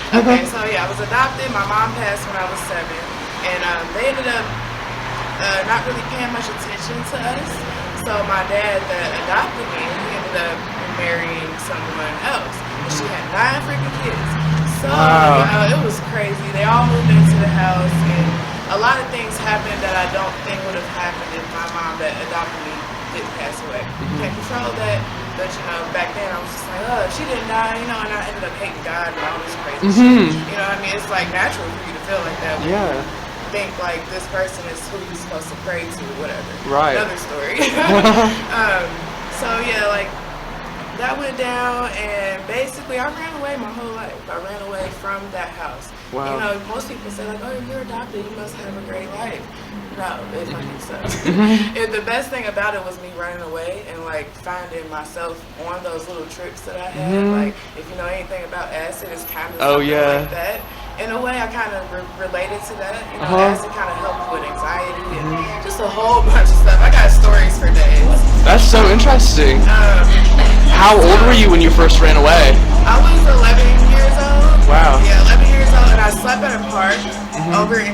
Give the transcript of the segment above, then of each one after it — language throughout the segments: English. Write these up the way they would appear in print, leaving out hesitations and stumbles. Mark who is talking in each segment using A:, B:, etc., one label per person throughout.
A: Okay, so yeah, I was adopted. My mom passed when I was 7, and they ended up not really paying much attention to us. So my dad that adopted me, he ended up marrying someone else. And she had 9 freaking kids. So,
B: Wow.
A: it was crazy. They all moved into the house, and a lot of things happened that I don't think would have happened if my mom that adopted me didn't pass away. Can't control that, but back then I was just like, oh, if she didn't die, and I ended up hating God and all this crazy shit. You know what I mean? It's like natural for you to feel like that. When
B: Yeah.
A: you think like this person is who you're supposed to pray to, whatever.
B: Right.
A: Another story. So yeah, like that went down, and basically I ran away my whole life. I ran away from that house.
B: Wow.
A: Most people say like, oh, you're adopted, you must have a great life. No, it fucking sucks. And the best thing about it was me running away and like finding myself on those little trips that I had. Like, if you know anything about acid, it's kind of something like that. In a way, I kind of related to that. Acid kind of helped with anxiety and just a whole bunch of stuff. I got stories for days.
B: That's so interesting. How old were you when you first ran away?
A: I was 11 years old.
B: Wow.
A: Yeah, 11 years old, and I slept at a park over in.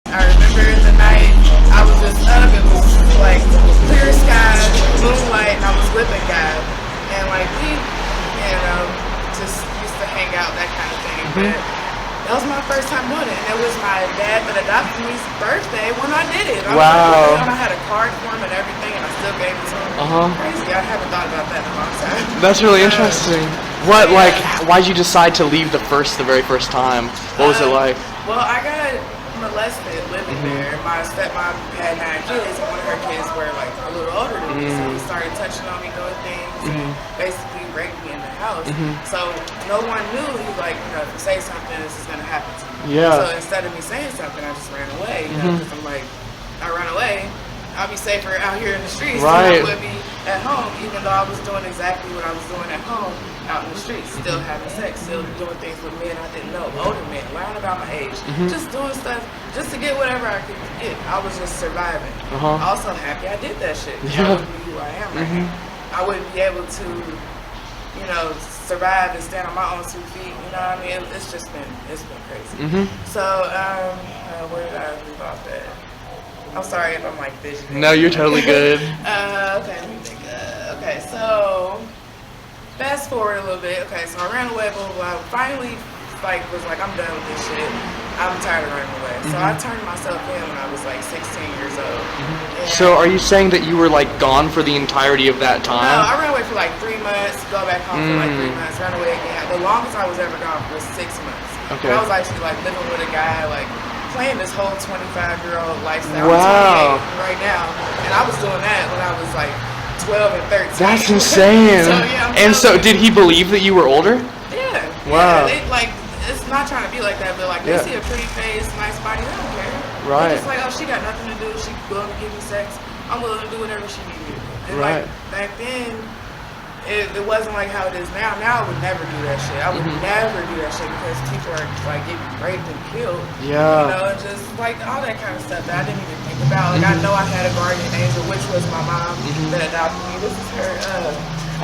A: I remember the night I was just up. It was like clear sky, moonlight, and I was with a guy, and like we, just used to hang out, that kind of thing. But that was my first time doing it, and it was my dad that adopted me's birthday when I did it.
B: Wow.
A: I had a card for him and everything, and I still gave it to him. Crazy. I haven't thought about that in a long time.
B: That's really interesting. Why'd you decide to leave the very first time? What was it like?
A: Well, I got molested living there. My stepmom had 9 kids, and one of her kids were like a little older than me, so he started touching on me, doing things, and basically raped me in the house. So no one knew. He was like, if you say something, this is gonna happen to you.
B: Yeah.
A: So instead of me saying something, I just ran away. Because I'm like, I run away, I'll be safer out here in the streets than I would be at home, even though I was doing exactly what I was doing at home, out in the streets, still having sex, still doing things with men I didn't know, older men, learning about my age, just doing stuff just to get whatever I could get. I was just surviving. Also happy I did that shit. I wouldn't be who I am right now. I wouldn't be able to, survive and stand on my own 2 feet. You know what I mean? It's been crazy. So, where did I leave off at? I'm sorry if I'm like fidgeting.
B: No, you're totally good.
A: Okay, let me think. Okay, so fast forward a little bit. Okay, so I ran away, blah, blah, blah. Finally, was like, I'm done with this shit. I'm tired of running away. So I turned myself in when I was like 16 years old.
B: So are you saying that you were like gone for the entirety of that time?
A: No, I ran away for like 3 months, go back home for like 3 months, run away again. The longest I was ever gone was 6 months.
B: Okay.
A: And I was actually like living with a guy, like playing this whole 25-year-old lifestyle.
B: Wow.
A: I'm 28 right now, and I was doing that when I was like 12 and 13.
B: That's insane.
A: So, yeah,
B: and so did he believe that you were older?
A: Yeah.
B: Wow.
A: Yeah, it's not trying to be like that, but like they see a pretty face, nice body, they don't care.
B: Right.
A: They're just like, oh, she got nothing to do, she willing to give me sex, I'm willing to do whatever she needs me to do. And like back then, it wasn't like how it is now. Now I would never do that shit. I would never do that shit because people are like getting raped and killed.
B: Yeah.
A: Just like all that kind of stuff that I didn't even think about. Like I know I had a guardian angel, which was my mom that adopted me. This is her.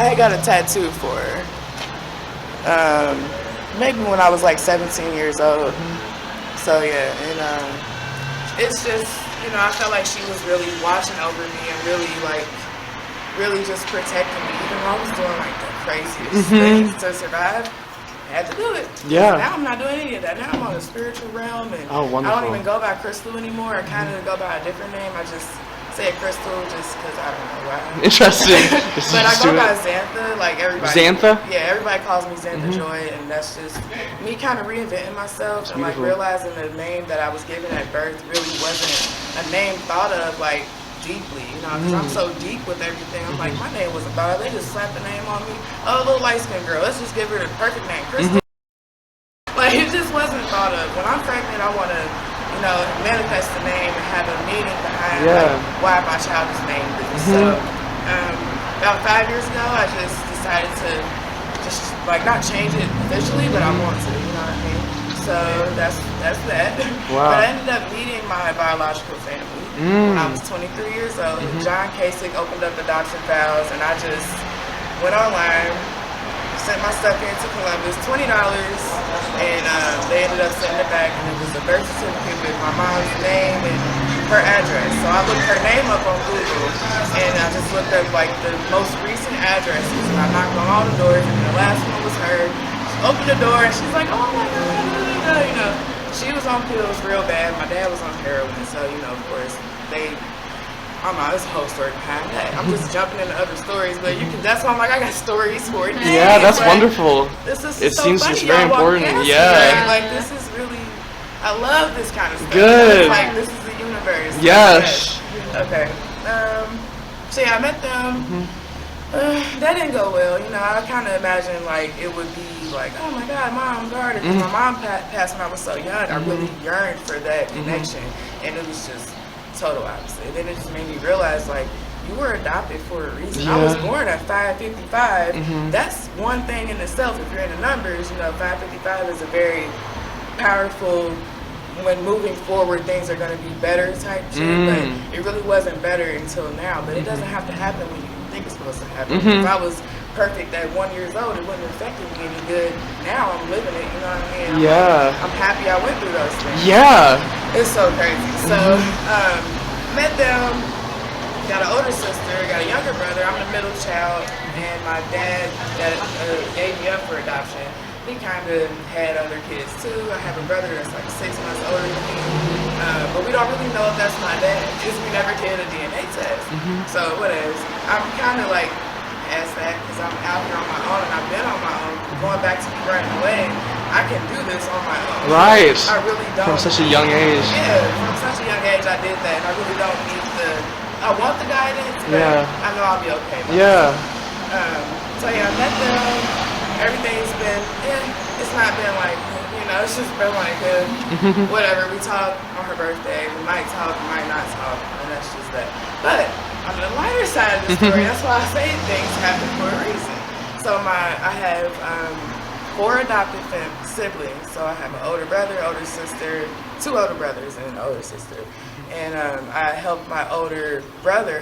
A: I had got a tattoo for her. Maybe when I was like 17 years old. So yeah, and it's just, I felt like she was really watching over me and really just protecting me, even though I was doing like the craziest things to survive. I had to do it.
B: Yeah.
A: Now I'm not doing any of that. Now I'm on the spiritual realm, and
B: oh, wonderful.
A: I don't even go by Crystal anymore. I kind of go by a different name. I just say Crystal just because I don't know why.
B: Interesting.
A: But I go by Xantha, like everybody.
B: Xantha?
A: Yeah, everybody calls me Xantha Joy, and that's just me kind of reinventing myself and like realizing the name that I was given at birth really wasn't a name thought of like deeply, because I'm so deep with everything. I'm like, my name wasn't thought of. They just slapped the name on me. Oh, little light-skinned girl. Let's just give her the perfect name, Crystal. Like, it just wasn't thought of. When I'm pregnant, I want to, manifest the name and have a meaning behind like, why my child is named this. So, about 5 years ago, I just decided to just, not change it officially, but I want to, you know what I mean? So, that's that.
B: Wow.
A: But I ended up meeting my biological family when I was 23 years old. John Kasich opened up Adoption Vows, and I just went online, sent my stuff into Columbus, $20, and they ended up sending it back, and it was a birth certificate with my mom's name and her address. So I looked her name up on Google, and I just looked up like the most recent addresses, and I knocked on all the doors, and the last one was her. She opened the door, and she's like, "Oh my God," you know. She was on pills real bad. My dad was on heroin, so you know, of course, I don't know, there's a whole story behind that. I'm just jumping into other stories, but that's why I'm like, I got stories for it.
B: Yeah, that's
A: like,
B: wonderful.
A: This is
B: It
A: so
B: seems
A: funny.
B: it's very
A: Y'all walk
B: important.
A: past
B: Yeah.
A: me, like this is really, I love this kind of stuff.
B: Good.
A: It's like this is the universe.
B: Yes.
A: Okay. So yeah, I met them. That didn't go well. You know, I kind of imagined like it would be like, oh my God, mom, daughter. Because my mom passed when I was so young. I really yearned for that connection, and it was just total opposite. And then it just made me realize like you were adopted for a reason. I was born at 555. That's one thing in itself. If you're in the numbers, you know, 555 is a very powerful. When moving forward, things are going to be better type shit. But it really wasn't better until now. But it doesn't have to happen when you think it's supposed to happen. If I was perfect at 1 year old, it wouldn't have affected me any good. Now I'm living it, you know what I mean? I'm happy I went through those things.
B: Yeah.
A: It's so crazy. So, met them, got an older sister, got a younger brother. I'm the middle child, and my dad that gave me up for adoption, he kind of had other kids too. I have a brother that's like 6 months older than me, but we don't really know if that's my dad because we never did a DNA test. So whatever. I'm kind of like past that because I'm out here on my own and I've been on my own. Going back to running away, I can do this on my own.
B: Right.
A: I really don't.
B: From such a young age.
A: Yeah, from such a young age I did that. And I really don't need I want the guidance, but I know I'll be okay. So yeah, I met them. Everything's been, it's not been like, you know, it's just been like whatever. We talk on her birthday. We might talk, we might not talk, and that's just that. But on the lighter side of the story, that's why I say things happen for a reason. So I have 4 adopted siblings. So I have an older brother, older sister, 2 older brothers, and an older sister. And I helped my older brother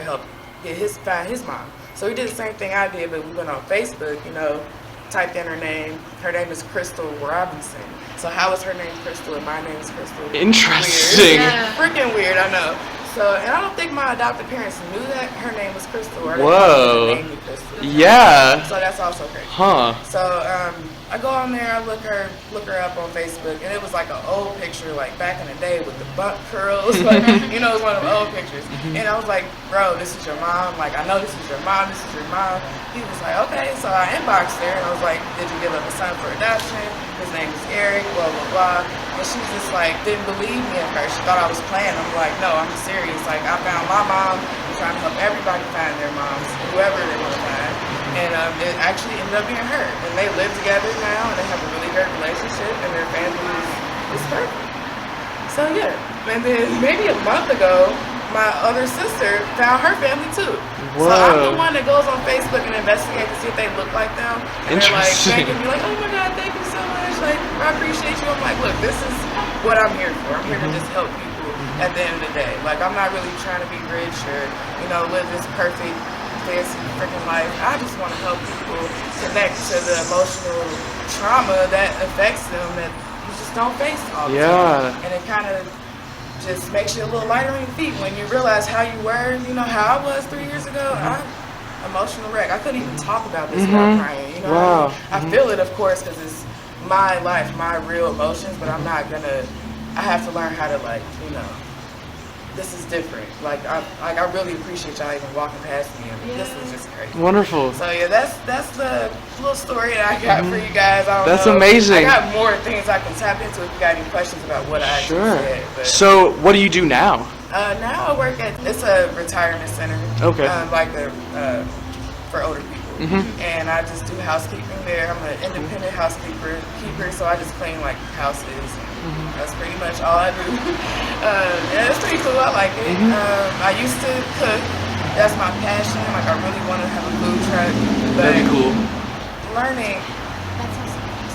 A: find his mom. So he did the same thing I did, but we went on Facebook, you know, typed in her name. Her name is Crystal Robinson. So how is her name Crystal and my name is Crystal?
B: Interesting.
A: Weird. Freaking weird, I know. So, and I don't think my adopted parents knew that her name was Crystal. Or
B: Whoa.
A: They named me Crystal.
B: Yeah.
A: So that's also crazy.
B: Huh.
A: So I go on there, I look her up on Facebook, and it was like an old picture, like back in the day with the butt curls, like, you know, it was one of the old pictures. And I was like, bro, this is your mom. Like, I know this is your mom. This is your mom. He was like, okay. So I inboxed her, and I was like, did you give up a son for adoption? His name is Eric, blah, blah, blah. And she was just like, didn't believe me at first. She thought I was playing. I'm like, no, I'm serious. Like, I found my mom. I'm trying to help everybody find their moms, whoever they want to find. And it actually ended up being her. And they live together now, and they have a really great relationship, and their family is perfect. So yeah. And then maybe a month ago, my other sister found her family too.
B: Whoa.
A: So I'm the one that goes on Facebook and investigates to see if they look like them. And they're like, thanking me, like, oh my God, thank you so much. Like, I appreciate you. I'm like, look, this is what I'm here for. I'm here to just help people at the end of the day. Like, I'm not really trying to be rich or, you know, live this perfect, fancy freaking life. I just want to help people connect to the emotional trauma that affects them that you just don't face all the time. And it kind of just makes you a little lighter on your feet when you realize how you were, you know, how I was 3 years ago. I'm emotional wreck. I couldn't even talk about this without crying, you know what I mean? I feel it, of course, because it's my life, my real emotions, but I'm not gonna, I have to learn how to, like, you know, this is different. Like I really appreciate y'all even walking past me. I mean, this is just crazy.
B: Wonderful.
A: So yeah, that's the little story that I got for you guys. I don't
B: That's
A: know.
B: amazing.
A: I got more things I can tap into if you got any questions about what I actually said. But,
B: so what do you do now?
A: now I work at, it's a retirement center.
B: Okay.
A: For older people. And I just do housekeeping there. I'm an independent housekeeper, so I just clean like houses. That's pretty much all I do. Yeah, it's pretty cool. I like it. I used to cook. That's my passion. Like, I really want to have a food truck. But
B: That'd be cool.
A: Learning.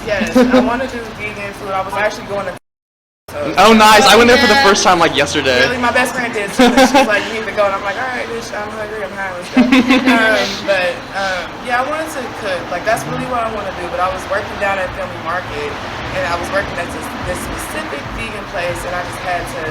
A: Yes, I want to do vegan food. I was actually going to So,
B: Oh, nice. I went there for the first time like yesterday.
A: really, my best friend did too. And she's like, you need to go. And I'm like, all right, bitch, I'm hungry, I'm high, let's go. Yeah, I wanted to cook. Like, that's really what I want to do. But I was working down at Family Market, and I was working at this specific vegan place, and I just had to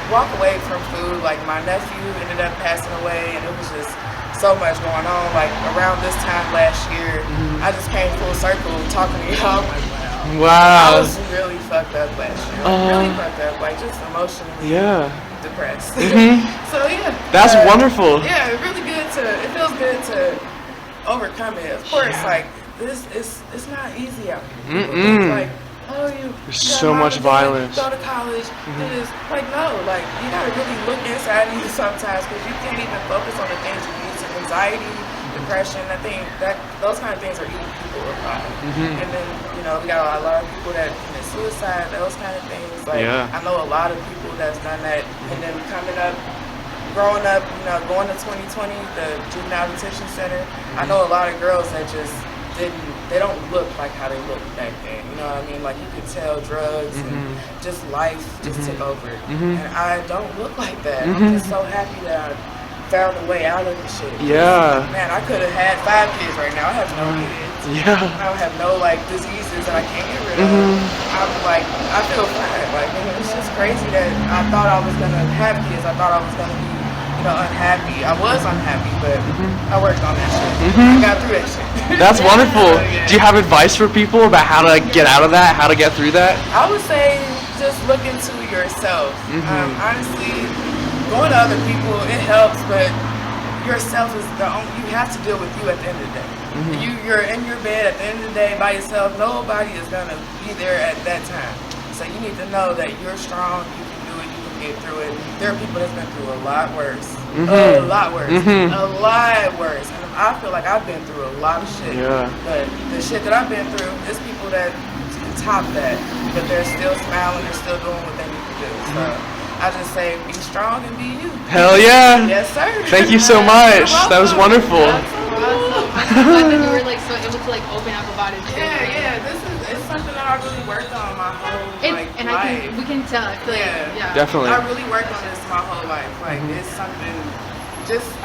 A: walk away from food. Like, my nephew ended up passing away, and it was just so much going on. Like, around this time last year, I just came full circle talking to y'all. Like,
B: Wow.
A: I was really fucked up last year. Really fucked up, like just emotionally depressed. So yeah.
B: That's wonderful.
A: Yeah, it feels good to overcome it. Of course, like it's not easy out here. It's like, oh,
B: there's so much violence.
A: Go to college, do this. Like, no, like you gotta really look inside of you sometimes, because you can't even focus on the things you need to. Anxiety, depression, I think that those kind of things are eating people alive. And then, we got a lot of people that commit suicide, those kind of things. Like, I know a lot of people that's done that. And then growing up, going to 2020, the juvenile detention center, I know a lot of girls that just they don't look like how they looked back then. You know what I mean? Like, you could tell drugs and just life just took over. And I don't look like that. I'm just so happy that I found a way out of this shit.
B: Yeah.
A: Man, I could have had 5 kids right now. I have no kids.
B: Yeah.
A: I don't have no diseases that I can't get rid of. I'm like, I feel fine. Like, it's just crazy that I thought I was gonna have kids. I thought I was gonna be, unhappy. I was unhappy, but I worked on that shit. I got through that shit.
B: That's wonderful. Do you have advice for people about how to get out of that? How to get through that?
A: I would say just look into yourself. Honestly, going to other people, it helps, but yourself is you have to deal with you at the end of the day. You're in your bed at the end of the day by yourself. Nobody is gonna be there at that time. So you need to know that you're strong, you can do it, you can get through it. There are people that's been through a lot worse. A lot worse. A lot worse. And I feel like I've been through a lot of shit. But the shit that I've been through, there's people that can top that, but they're still smiling, they're still doing what they need to do. So I just say, be strong and be you.
B: Hell yeah.
A: Yes, sir.
B: Thank you so much. That was wonderful.
C: I'm glad that you were so able to open up about it too.
A: Yeah. It's something that I really worked on my whole life.
C: We can tell. I feel like,
B: Definitely.
A: I really worked on this my whole life. Like, it's something.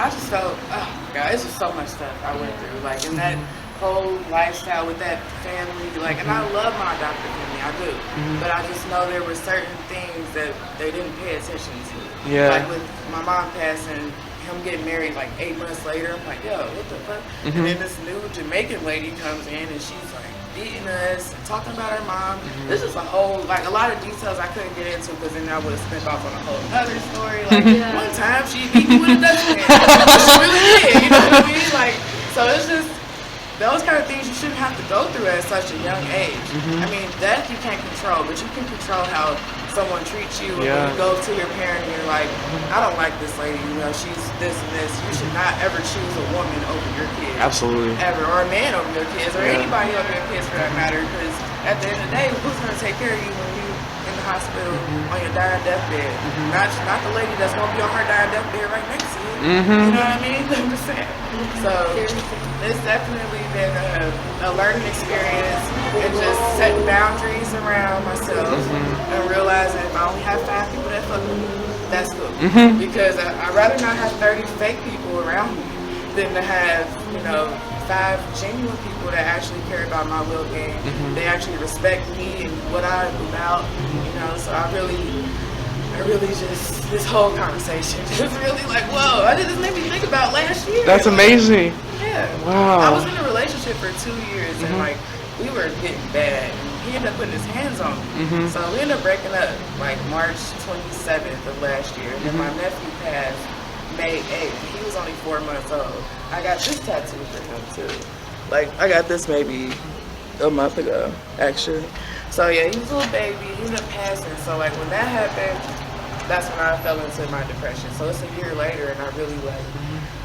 A: I just felt. Oh God, it's just so much stuff I went through. Like, in that whole lifestyle with that family, and I love my adopted family, I do. But I just know there were certain things that they didn't pay attention to. Like with my mom passing, him getting married 8 months later, I'm like, yo, what the fuck? And then this new Jamaican lady comes in and she's beating us and talking about her mom. This is a whole, a lot of details I couldn't get into, because then I would have spent off on a whole other story. One time she beat me with a dustpan. She really did, you know what I mean? So it's just, those kind of things you shouldn't have to go through at such a young age. I mean, death you can't control, but you can control how someone treats you. When you go to your parent and you're like, I don't like this lady, she's this and this. You should not ever choose a woman over your kids.
B: Absolutely.
A: Ever. Or a man over your kids, or anybody over your kids for that matter, because at the end of the day, who's going to take care of you when you're in the hospital on your dying deathbed? Not the lady that's going to be on her dying deathbed right next to you. You know what I mean? I'm just saying. So it's definitely been a learning experience, and just setting boundaries around myself and realizing if I only have 5 people that fuck with me, that's cool. Because I'd rather not have 30 fake people around me than to have 5 genuine people that actually care about my well-being. They actually respect me and what I'm about. So I really just, this whole conversation just really whoa, this made me think about last year.
B: That's amazing.
A: Yeah.
B: Wow.
A: I was in a relationship for 2 years, and we were getting bad. He ended up putting his hands on me. So we ended up breaking up March 27th of last year. And then my nephew passed May 8th. He was only 4 months old. I got this tattoo for him too. I got this maybe a month ago, actually. So yeah, he was a little baby. He ended up passing. So when that happened, that's when I fell into my depression. So it's a year later, and I really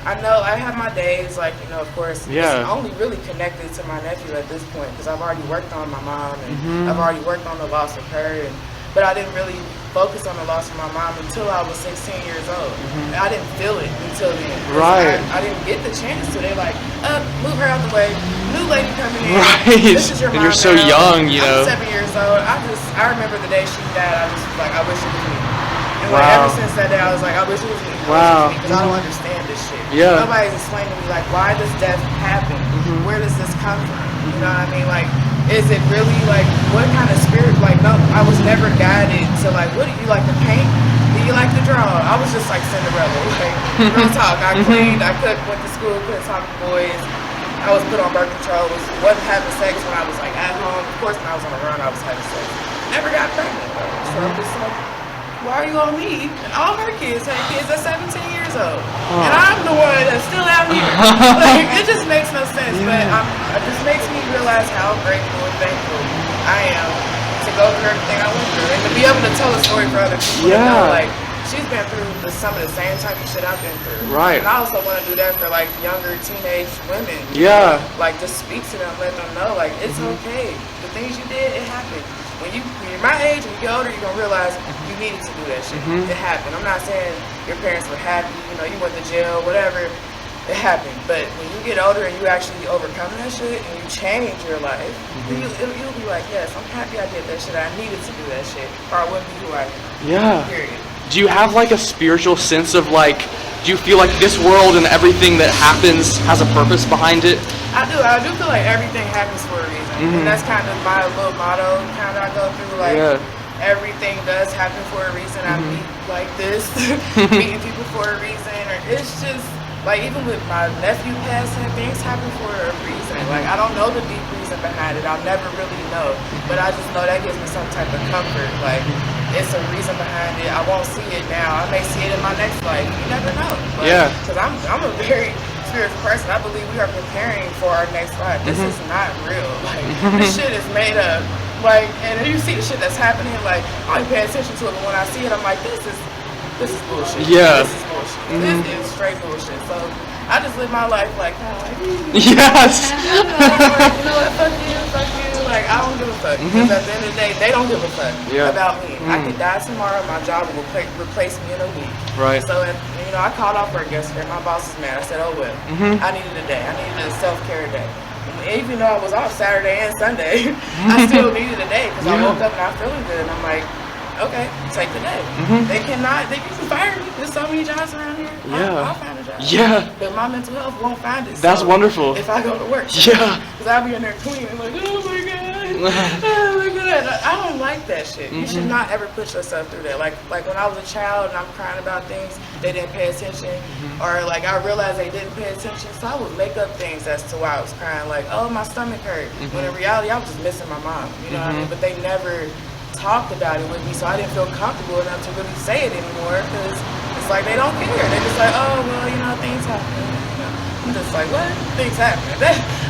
A: I know I have my days, of course, it's only really connected to my nephew at this point, because I've already worked on my mom, and I've already worked on the loss of her, and but I didn't really focus on the loss of my mom until I was 16 years old. I didn't feel it until then.
B: Right.
A: I didn't get the chance to. They're like, move her out the way. New lady coming in.
B: Right.
A: This is your
B: And
A: mom
B: you're so
A: now.
B: young, you know.
A: I'm 7 years old. I remember the day she died. I was like, I wish it was me. And like,
B: Wow.
A: ever since that day, I was like, I wish it was me.
B: Wow.
A: Because I don't understand this shit.
B: Yeah.
A: Nobody's explaining to me like, why does death happen? Where does this come from? You know what I mean? Like, is it really like, what kind of spirit? Like, no, I was never guided to like, what do you like to paint? Do you like to draw? I was just like Cinderella. Like, real talk. I cleaned, I cooked, went to school, couldn't talk to boys. I was put on birth control. Wasn't having sex when I was like at home. Of course, when I was on the run, I was having sex. Never got pregnant. So I'm just like, why are you on me? And all her kids had kids at 17 years old. And I'm the one that's still out here. Like, it just makes no sense. But it just makes me realize how grateful and thankful I am to go through everything I went through. And to be able to tell a story for other people. To know, like, she's been through some of the same type of shit I've been through.
B: Right.
A: And I also want to do that for, like, younger teenage women.
B: Yeah.
A: Like, just speak to them, let them know, like, it's okay. The things you did, it happened. When you're my age, when you get older, you're going to realize you needed to do that shit. It happened. I'm not saying your parents were happy, you know, you went to jail, whatever. It happened. But when you get older and you actually overcome that shit and you change your life, then you'll be like, yes, I'm happy I did that shit. I needed to do that shit, or I wouldn't be who I am.
B: Yeah.
A: Period.
B: Do you have like a spiritual sense of like, do you feel like this world and everything that happens has a purpose behind it?
A: I do. I do feel like everything happens for a reason. And that's kind of my little motto, kind of I go through, like, everything does happen for a reason. I meet like this, meeting people for a reason. Or it's just, like, even with my nephew passing, things happen for a reason. Like, I don't know the deep reason behind it. I'll never really know. But I just know that gives me some type of comfort. Like, it's a reason behind it. I won't see it now. I may see it in my next life. You never know. Like, because I'm a very spiritual person. I believe we are preparing for our next life. This is not real. Like, this shit is made up. Like, and you see the shit that's happening, like, I don't pay attention to it, but when I see it, I'm like, this is bullshit.
B: Yeah.
A: This is bullshit. This is straight bullshit. So I just live my life like,
B: Yes.
A: you know what, fuck you. Like, I don't give a fuck. Because at the end of the day, they don't give a fuck about me. I could die tomorrow, my job will replace me in a week.
B: Right.
A: So, you know, I called off work yesterday. My boss is mad. I said, oh, well, I needed a day. I needed a self-care day. And even though I was off Saturday and Sunday, I still needed a day because I woke up not feeling good. And I'm like, okay, take the day. They can fire me. There's so many jobs around here. I'll find a job.
B: Yeah.
A: But my mental health won't find it.
B: That's wonderful.
A: If I go to work.
B: Yeah.
A: Because I'll be in there cleaning like, oh my God. Oh my God. I don't like that shit. You should not ever put yourself through that. Like when I was a child and I'm crying about things, they didn't pay attention. Or like I realized they didn't pay attention. So I would make up things as to why I was crying. Like, oh, my stomach hurt. When in reality, I was just missing my mom. You know what I mean? But they never talked about it with me, so I didn't feel comfortable enough to really say it anymore because it's like they don't care. They're just like, oh, well, you know, things happen. You know? I'm just like, what? Things happen.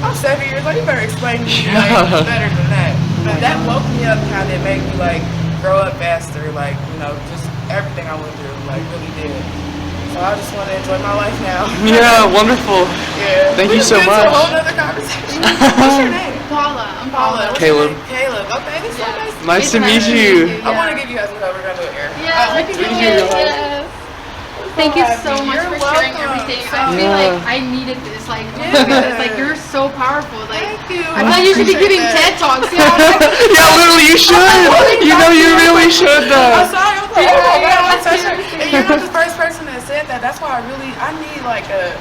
A: I'm 7 years old. You better explain to me like, better than that. But that woke me up, kind of made me like grow up faster. Like, you know, just everything I went through, like really did. So I just want to enjoy my life now.
B: Yeah, wonderful.
A: Yeah.
B: Thank you so much.
A: It's a whole other conversation. What's your name?
C: Paula. I'm Paula.
A: What's
B: Caleb.
A: your name? Caleb. Okay, this is so nice.
B: Nice to meet you.
A: I want to give you guys a hug. We're going to do it here.
C: Yeah, we can do it. Yes. Thank you so much for sharing everything. I feel like I needed this. Like, like you're so powerful. Like,
A: thank you.
C: I thought you should be giving TED Talks.
B: Yeah, literally, you should. You know, you really should.
A: I'm sorry. I was like, oh my God, I'm touching. And you're not the first person that said that. That's why I need like a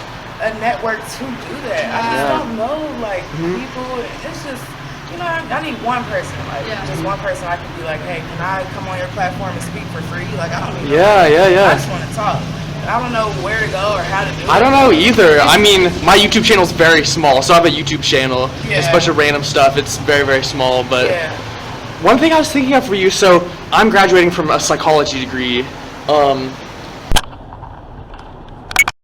A: network to do that. I just don't know like people. It's just, you know, I need one person, like just one person I can be like, hey, can I come on your platform and speak for free? Like, I don't need I just want to talk. I don't know where to go or how to do it.
B: I don't know either. I mean, my YouTube channel is very small, so I have a YouTube channel. It's a bunch of random stuff. It's very, very small, but one thing I was thinking of for you, so I'm graduating from a psychology degree.